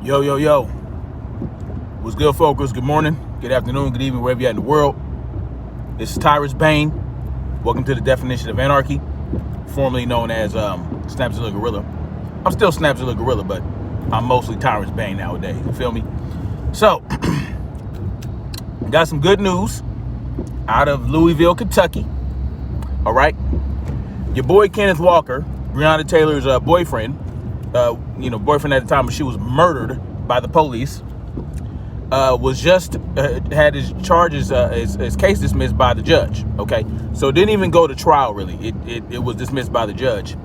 Yo, yo, yo. What's good, folks? Good morning, good afternoon, good evening, wherever you're at in the world. This is Tyrus Bain. Welcome to the Definition of Anarchy, formerly known as Snapzilla Gorilla. I'm still Snapzilla Gorilla, but I'm mostly Tyrus Bain nowadays. You feel me? So, got some good news out of Louisville, Kentucky. All right. Your boy Kenneth Walker, Breanna Taylor's boyfriend, boyfriend at the time when she was murdered by the police, was just had his charges, his case dismissed by the judge. Okay, so it didn't even go to trial really. It was dismissed by the judge,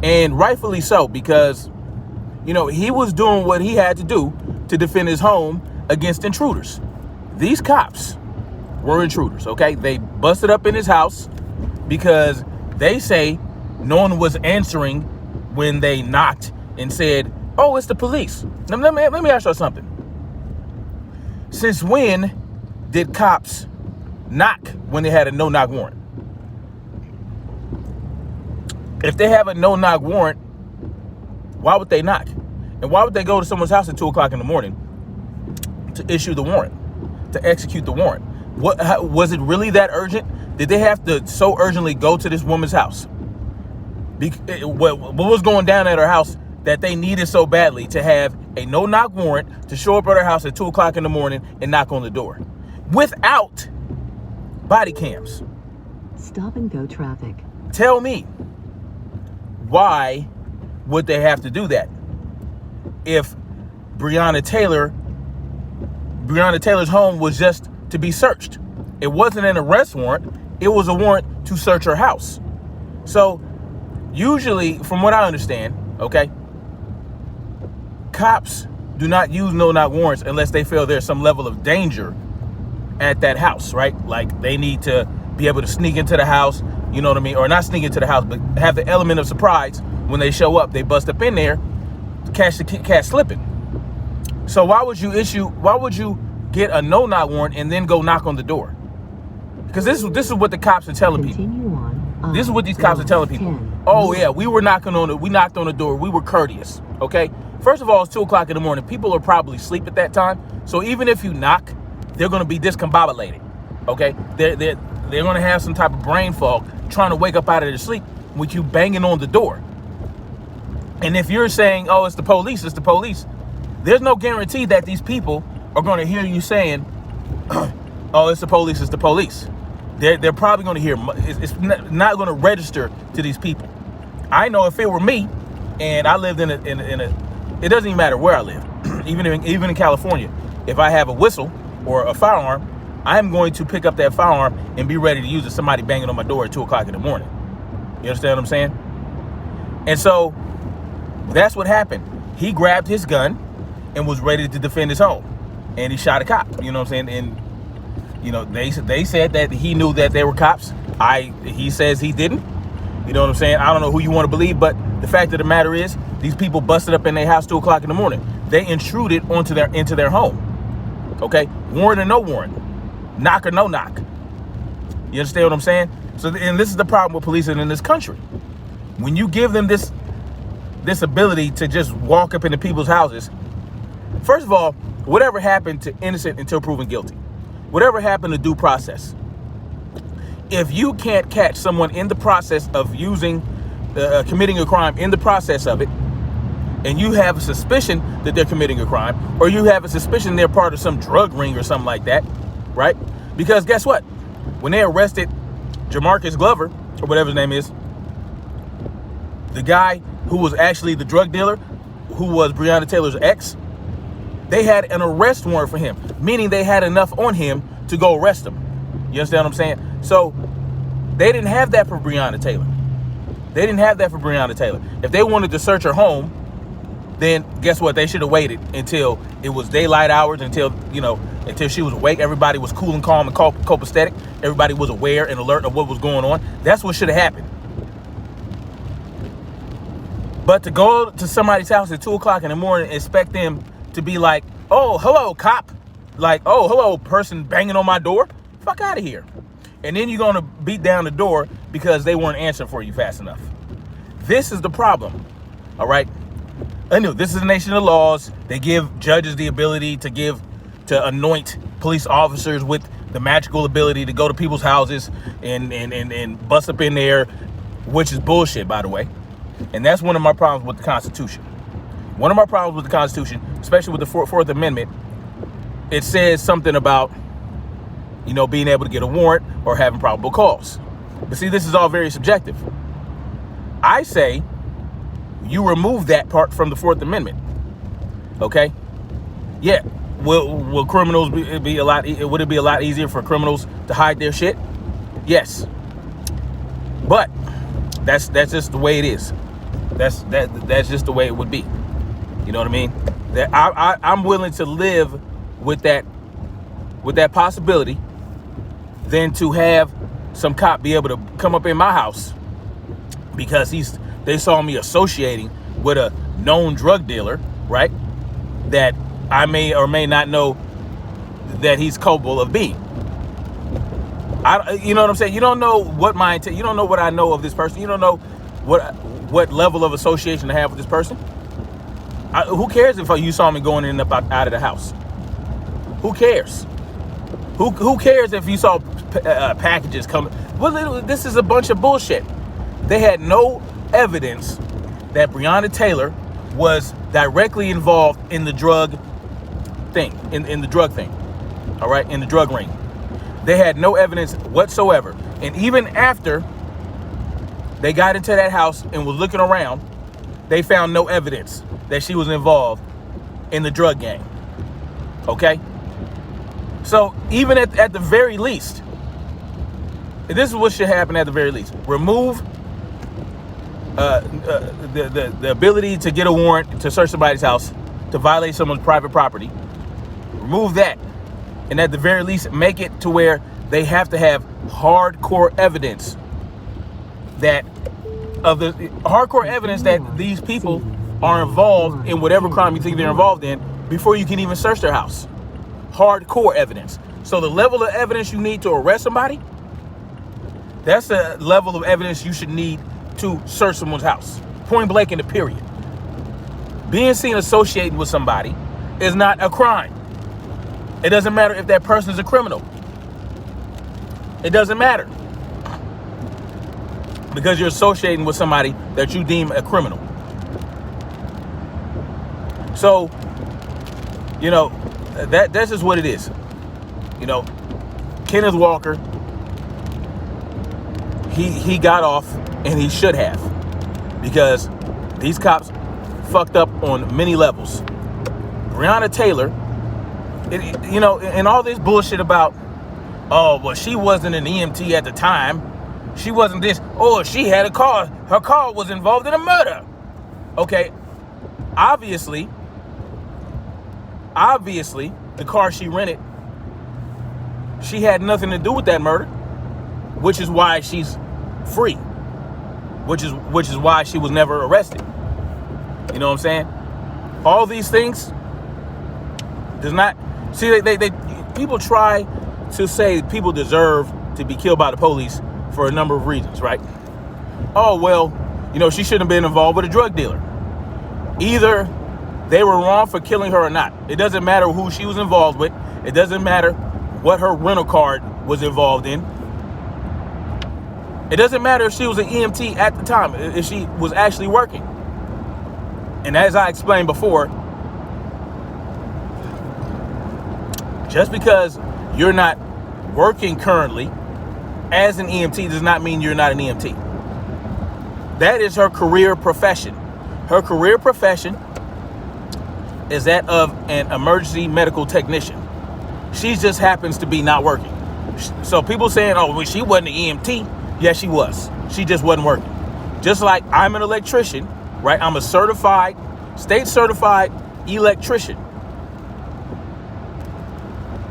and rightfully so, because he was doing what he had to do to defend his home against intruders. These cops were intruders. Okay, they busted up in his house because they say no one was answering when they knocked and said, "Oh, it's the police." Let me ask you something. Since when did cops knock when they had a no-knock warrant? If they have a no-knock warrant, why would they knock? And why would they go to someone's house at 2 o'clock in the morning to issue the warrant, to execute the warrant? Was it really that urgent? Did they have to so urgently go to this woman's house? What was going down at her house that they needed so badly to have a no-knock warrant to show up at her house at 2 o'clock in the morning and knock on the door without body cams? Stop and go traffic. Tell me, why would they have to do that if Breanna Taylor's home was just to be searched? It wasn't an arrest warrant. It was a warrant to search her house. So usually, from what I understand, okay, cops do not use no-knock warrants unless they feel there's some level of danger at that house, right? Like they need to be able to sneak into the house, you know what I mean? Or not sneak into the house, but have the element of surprise when they show up. They bust up in there to catch the cat slipping. So why would you get a no-knock warrant and then go knock on the door? Because this is what the cops are telling people. This is what these cops are telling people. Oh yeah, we knocked on the door. We were courteous. Okay. First of all, it's 2 o'clock in the morning. People are probably asleep at that time. So even if you knock, they're going to be discombobulated. Okay. They're going to have some type of brain fog trying to wake up out of their sleep with you banging on the door. And if you're saying, "Oh, it's the police," there's no guarantee that these people are going to hear you saying, "Oh, it's the police." They're probably going to hear. It's not going to register to these people. I know if it were me, and I lived in a, it doesn't even matter where I live, even in California. If I have a whistle or a firearm, I am going to pick up that firearm and be ready to use it. Somebody banging on my door at 2 o'clock in the morning. You understand what I'm saying? And so that's what happened. He grabbed his gun and was ready to defend his home, and he shot a cop. You know what I'm saying? And they said that he knew that they were cops. He says he didn't. You know what I'm saying? I don't know who you want to believe, but the fact of the matter is, these people busted up in their house 2 o'clock in the morning. They intruded into their home. Okay, warrant or no warrant, knock or no knock. You understand what I'm saying? So, and this is the problem with policing in this country. When you give them this ability to just walk up into people's houses, first of all, whatever happened to innocent until proven guilty? Whatever happened to due process? If you can't catch someone in the process of committing a crime, in the process of it, and you have a suspicion that they're committing a crime, or you have a suspicion they're part of some drug ring or something like that, right? Because guess what? When they arrested Jamarcus Glover, or whatever his name is, the guy who was actually the drug dealer, who was Breanna Taylor's ex, they had an arrest warrant for him, meaning they had enough on him to go arrest him. You understand what I'm saying? So they didn't have that for Breanna Taylor. If they wanted to search her home, then guess what? They should have waited until it was daylight hours, until she was awake. Everybody was cool and calm and copacetic. Everybody was aware and alert of what was going on. That's what should have happened. But to go to somebody's house at 2 o'clock in the morning and expect them to be like, "Oh, hello, cop." Like, "Oh, hello, person banging on my door." Fuck out of here. And then you're going to beat down the door because they weren't answering for you fast enough. This is the problem. All right. I knew this is a nation of laws. They give judges the ability to anoint police officers with the magical ability to go to people's houses and bust up in there, which is bullshit, by the way. And that's one of my problems with the Constitution. One of my problems with the Constitution, especially with the Fourth Amendment, it says something about, being able to get a warrant or having probable cause. But see, this is all very subjective. I say you remove that part from the Fourth Amendment. Okay? Yeah. Will criminals would it be a lot easier for criminals to hide their shit? Yes. But that's just the way it is. That's just the way it would be. You know what I mean? That I'm willing to live with that possibility than to have some cop be able to come up in my house because they saw me associating with a known drug dealer, right? That I may or may not know that he's capable of being. You know what I'm saying? You don't know what you don't know what I know of this person. You don't know what level of association to have with this person. Who cares if you saw me going in and out of the house? Who cares? Who cares if you saw packages coming? Well, this is a bunch of bullshit. They had no evidence that Breanna Taylor was directly involved in the drug thing, in the drug thing, all right, in the drug ring. They had no evidence whatsoever. And even after they got into that house and was looking around, they found no evidence that she was involved in the drug gang. Okay? So even at the very least, this is what should happen at the very least. Remove the ability to get a warrant to search somebody's house, to violate someone's private property. Remove that. And at the very least, make it to where they have to have hardcore evidence that these people are involved in whatever crime you think they're involved in before you can even search their house. Hardcore evidence. So the level of evidence you need to arrest somebody, that's the level of evidence you should need to search someone's house. Point blank in the period. Being seen associating with somebody is not a crime. It doesn't matter if that person is a criminal. It doesn't matter. Because you're associating with somebody that you deem a criminal. So, that's just what it is. Kenneth Walker, he got off, and he should have, because these cops fucked up on many levels. Breanna Taylor, and all this bullshit about, she wasn't an EMT at the time. She wasn't this. She had a car. Her car was involved in a murder. Okay, obviously, the car she rented, she had nothing to do with that murder, which is why she's free, which is why she was never arrested. You know what I'm saying? All these things does not see. They people try to say people deserve to be killed by the police for a number of reasons, right? She shouldn't have been involved with a drug dealer. Either they were wrong for killing her or not. It doesn't matter who she was involved with. It doesn't matter what her rental card was involved in. It doesn't matter if she was an EMT at the time, if she was actually working. And as I explained before, just because you're not working currently as an EMT does not mean you're not an EMT. That is her career profession. Her career profession is that of an emergency medical technician. She just happens to be not working. So people saying, she wasn't an EMT. Yes, she was. She just wasn't working. Just like I'm an electrician, right? I'm a state certified electrician.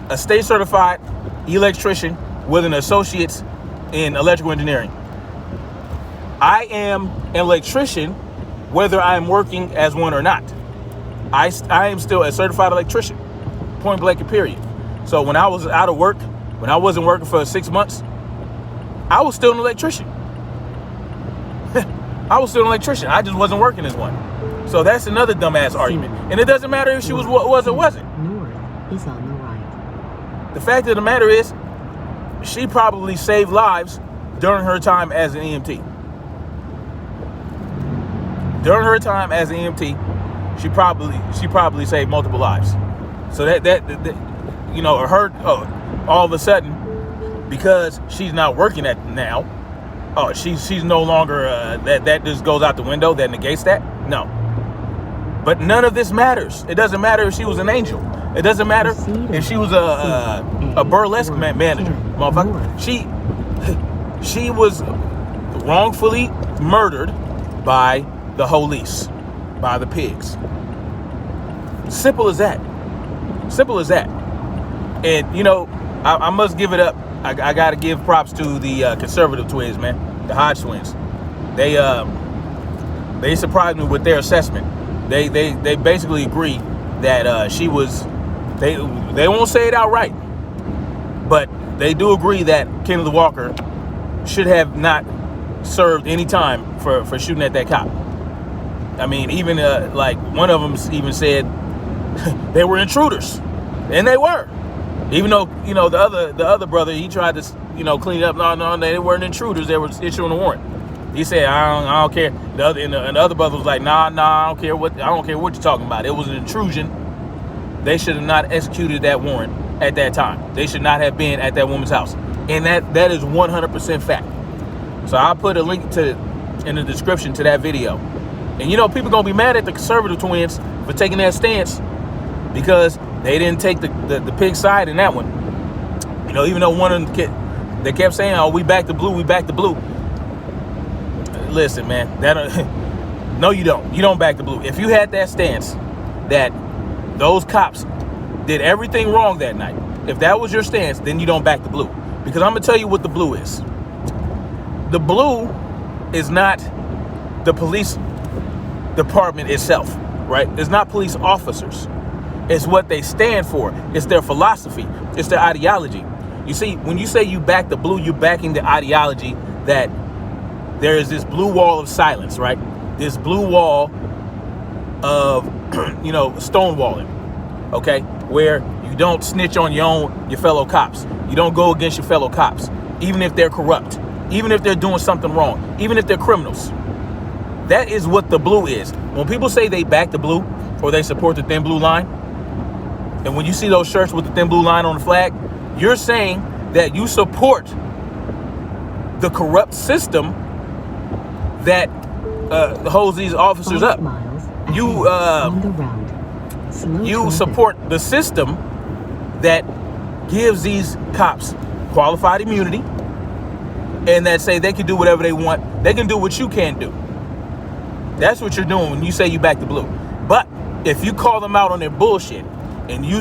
A state certified electrician with an associate's in electrical engineering. I am an electrician whether I am working as one or not. I am still a certified electrician, point blank and period. So when I was out of work, when I wasn't working for 6 months, I was still an electrician. I was still an electrician. I just wasn't working as one. So that's another dumbass argument. And it doesn't matter if she was or wasn't. North is on the right. The fact of the matter is, she probably saved lives during her time as an EMT. During her time as an EMT, she probably saved multiple lives. So that you know, all of a sudden, because she's not working at now, she's no longer that just goes out the window. That negates that. No. But none of this matters. It doesn't matter if she was an angel. It doesn't matter if she was a burlesque manager, motherfucker. She was wrongfully murdered by the police, by the pigs. Simple as that. Simple as that. And you know, I must give it up. I got to give props to the conservative twins, man, the Hodge twins. They surprised me with their assessment. They basically agree that she was. They won't say it outright, but they do agree that Kenneth Walker should have not served any time for shooting at that cop. I mean, even like one of them even said they were intruders, and they were. Even though, you know, the other brother, he tried to, you know, clean it up. No, they weren't intruders. They were issuing a warrant. He said, I don't care. And the other brother was like, nah, I don't care what you're talking about. It was an intrusion. They should have not executed that warrant at that time. They should not have been at that woman's house. And that is 100% fact. So I'll put a link in the description to that video. And you know, people gonna be mad at the conservative twins for taking that stance because they didn't take the pig side in that one. You know, even though one of them they kept saying, "Oh, we back the blue, we back the blue." Listen, man, no, you don't. You don't back the blue. If you had that stance that those cops did everything wrong that night, if that was your stance, then you don't back the blue. Because I'm gonna tell you what the blue is. The blue is not the police department itself, right? It's not police officers. It's what they stand for. It's their philosophy. It's their ideology. You see, when you say you back the blue, you're backing the ideology that there is this blue wall of silence, right? This blue wall of, you know, stonewalling, okay? Where you don't snitch on your fellow cops. You don't go against your fellow cops, even if they're corrupt, even if they're doing something wrong, even if they're criminals. That is what the blue is. When people say they back the blue or they support the thin blue line, and when you see those shirts with the thin blue line on the flag, you're saying that you support the corrupt system that holds these officers up. You support the system that gives these cops qualified immunity and that say they can do whatever they want. They can do what you can't do. That's what you're doing when you say you back the blue. But if you call them out on their bullshit and you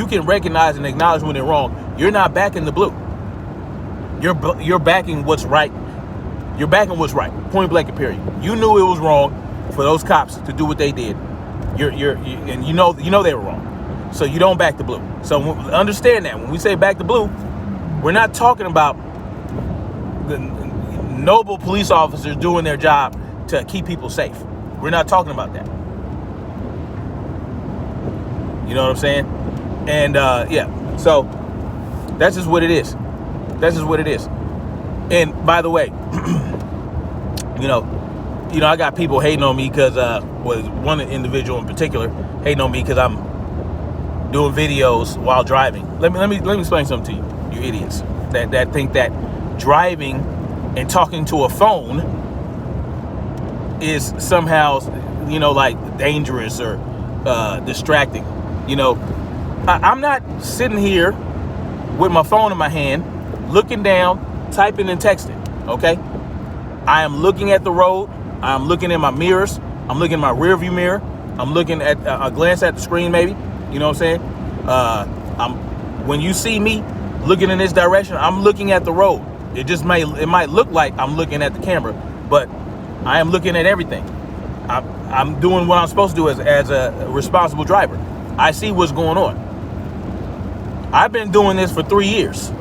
can recognize and acknowledge when they're wrong, you're not backing the blue. You're backing what's right. You're backing what's right. Point blank and period. You knew it was wrong for those cops to do what they did. And you know they were wrong. So you don't back the blue. So understand that when we say back the blue, we're not talking about the noble police officers doing their job to keep people safe. We're not talking about that. You know what I'm saying? And yeah, so that's just what it is. That's just what it is. And by the way, you know, I got people hating on me because was one individual in particular hating on me because I'm doing videos while driving. Let me explain something to you, you idiots that think that driving and talking to a phone is somehow, you know, like dangerous or distracting. You know, I'm not sitting here with my phone in my hand, looking down, typing and texting, okay? I am looking at the road. I'm looking in my mirrors. I'm looking in my rear view mirror. I'm looking at a glance at the screen, maybe. You know what I'm saying? When you see me looking in this direction, I'm looking at the road. It might look like I'm looking at the camera, but I am looking at everything. I'm doing what I'm supposed to do as a responsible driver. I see what's going on. I've been doing this for 3 years.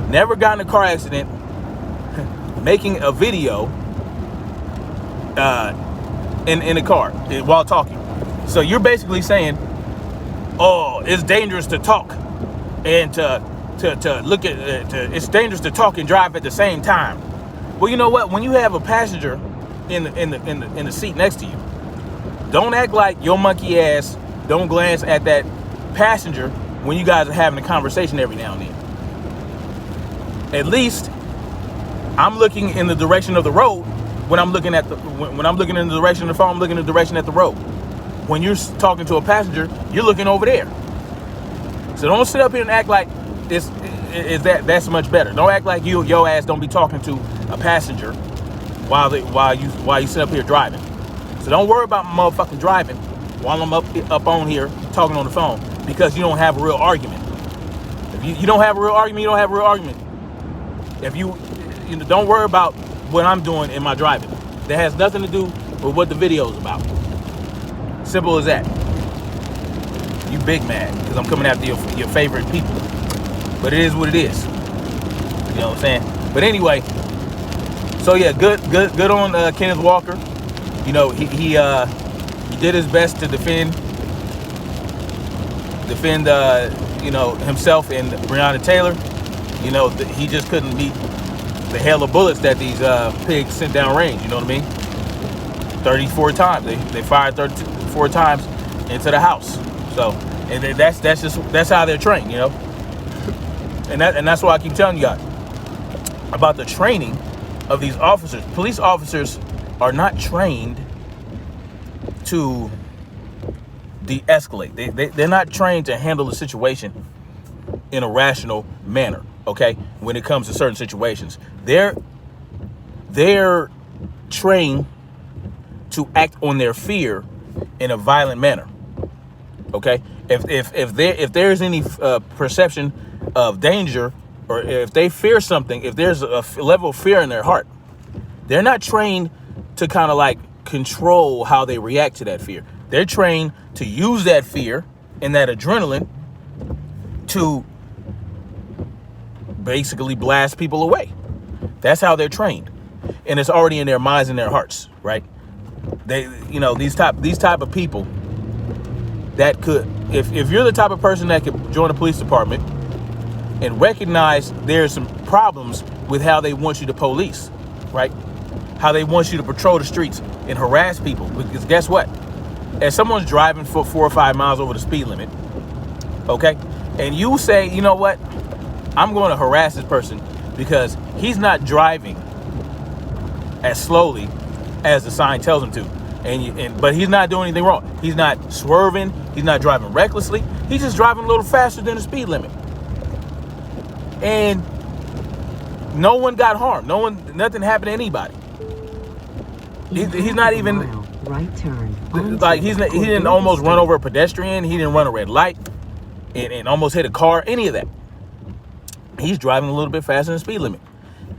Never got in a car accident. Making a video in the car while talking. So you're basically saying, oh, it's dangerous to talk and to look at it's dangerous to talk and drive at the same time. Well, you know what? When you have a passenger in the seat next to you, don't act like your monkey ass don't glance at that passenger when you guys are having a conversation every now and then. At least I'm looking in the direction of the road when I'm looking at when I'm looking in the direction of the phone. I'm looking in the direction at the road. When you're talking to a passenger, you're looking over there. So don't sit up here and act like that's much better. Don't act like your ass don't be talking to a passenger while you sit up here driving. So don't worry about my motherfucking driving while I'm up on here talking on the phone, because you don't have a real argument. If you don't have a real argument, you don't have a real argument. If you don't worry about what I'm doing in my driving. That has nothing to do with what the video is about. Simple as that. You big mad because I'm coming after your favorite people. But it is what it is. You know what I'm saying? But anyway, so yeah, good on Kenneth Walker. You know, he did his best to defend himself and Breanna Taylor. You know, he just couldn't beat the hail of bullets that these pigs sent down range. You know what I mean? 34 times they fired 34 times into the house. So, and that's how they're trained. You know, and that's why I keep telling you guys about the training of these officers. Police officers are not trained to de-escalate. They're not trained to handle the situation in a rational manner. Okay, when it comes to certain situations, they're trained to act on their fear in a violent manner. Okay, if there's any perception of danger, or if they fear something, if there's a level of fear in their heart, they're not trained to kind of like control how they react to that fear. They're trained to use that fear and that adrenaline to basically blast people away. That's how they're trained, and it's already in their minds and their hearts, right? These type of people that could, if you're the type of person that could join the police department and recognize there's some problems with how they want you to police, right? How they want you to patrol the streets and harass people. Because guess what? If someone's driving for 4 or 5 miles over the speed limit, okay, and you say, you know what, I'm going to harass this person because he's not driving as slowly as the sign tells him to, but he's not doing anything wrong. He's not swerving. He's not driving recklessly. He's just driving a little faster than the speed limit, and no one got harmed. Nothing happened to anybody. He's not even right turn. Like he didn't almost run over a pedestrian. He didn't run a red light and almost hit a car. Any of that. He's driving a little bit faster than the speed limit.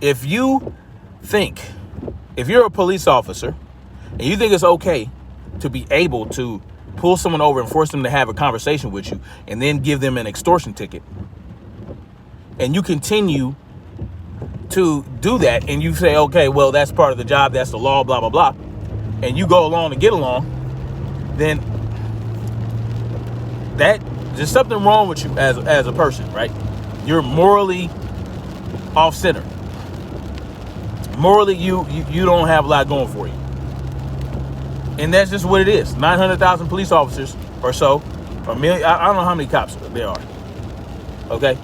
If you're a police officer and you think it's okay to be able to pull someone over and force them to have a conversation with you and then give them an extortion ticket, and you continue to do that and you say, okay, well, that's part of the job, that's the law, blah, blah, blah, and you go along to get along, then there's something wrong with you as a person, right? You're morally off center. Morally, you don't have a lot going for you. And that's just what it is. 900,000 police officers or so, or million, I don't know how many cops there are. Okay?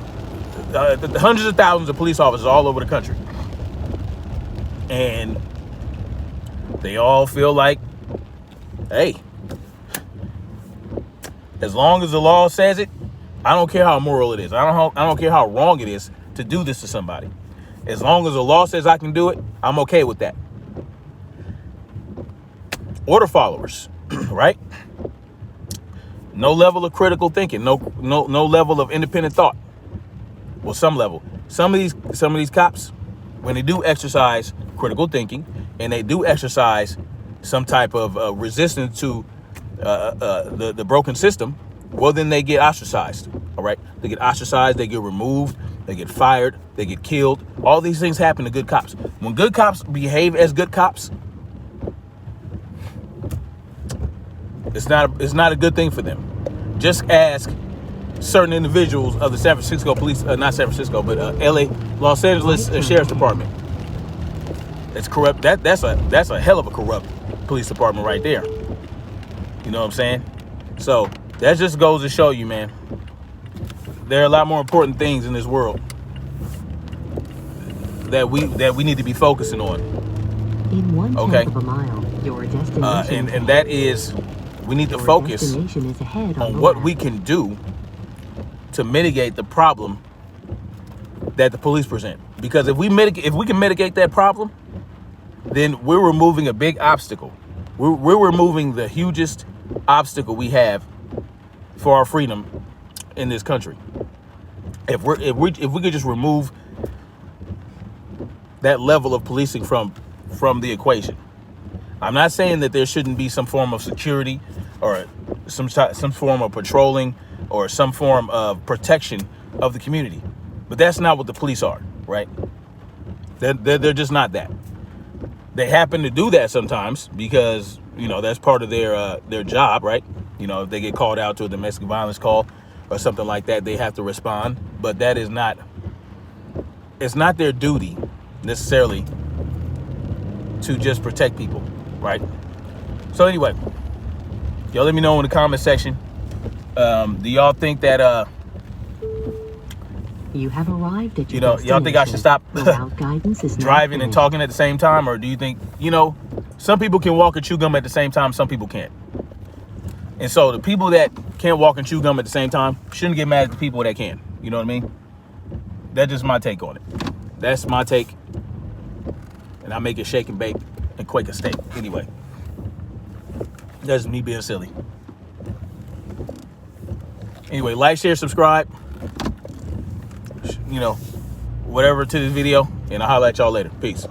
Hundreds of thousands of police officers all over the country. And they all feel like, hey, as long as the law says it, I don't care how immoral it is. I don't care how wrong it is to do this to somebody. As long as the law says I can do it, I'm okay with that. Order followers, right? No level of critical thinking, no level of independent thought. Well, some level. Some of these cops, when they do exercise critical thinking and they do exercise some type of resistance to the broken system, well, then they get ostracized. All right, they get ostracized, they get removed, they get fired, they get killed. All these things happen to good cops. When good cops behave as good cops, It's not a good thing for them. Just ask certain individuals of the San Francisco police, not San Francisco, but Los Angeles Sheriff's Department. It's corrupt. That's a hell of a corrupt police department right there. You know what I'm saying? So that just goes to show you, man, there are a lot more important things in this world that we need to be focusing on. In 1/10 of a mile, your destination. And that is, we need to focus on what we can do to mitigate the problem that the police present. Because if we can mitigate that problem, then we're removing a big obstacle. We're removing the hugest obstacle we have for our freedom in this country. If we could just remove that level of policing from the equation. I'm not saying that there shouldn't be some form of security or some form of patrolling or some form of protection of the community, but that's not what the police are, right? They're just not that. They happen to do that sometimes because, you know, that's part of their job, right? You know, if they get called out to a domestic violence call or something like that, they have to respond. But that is not, it's not their duty necessarily to just protect people, right? So anyway, y'all let me know in the comment section. Do y'all think that you have arrived at your y'all think I should stop guidance is driving and talking at the same time? Or do you think, some people can walk and chew gum at the same time, some people can't. And so the people that can't walk and chew gum at the same time shouldn't get mad at the people that can. You know what I mean? That's just my take on it. That's my take. And I make it shake and bake and quake a steak. Anyway, that's me being silly. Anyway, like, share, subscribe. Whatever to this video, and I'll holler at y'all later. Peace.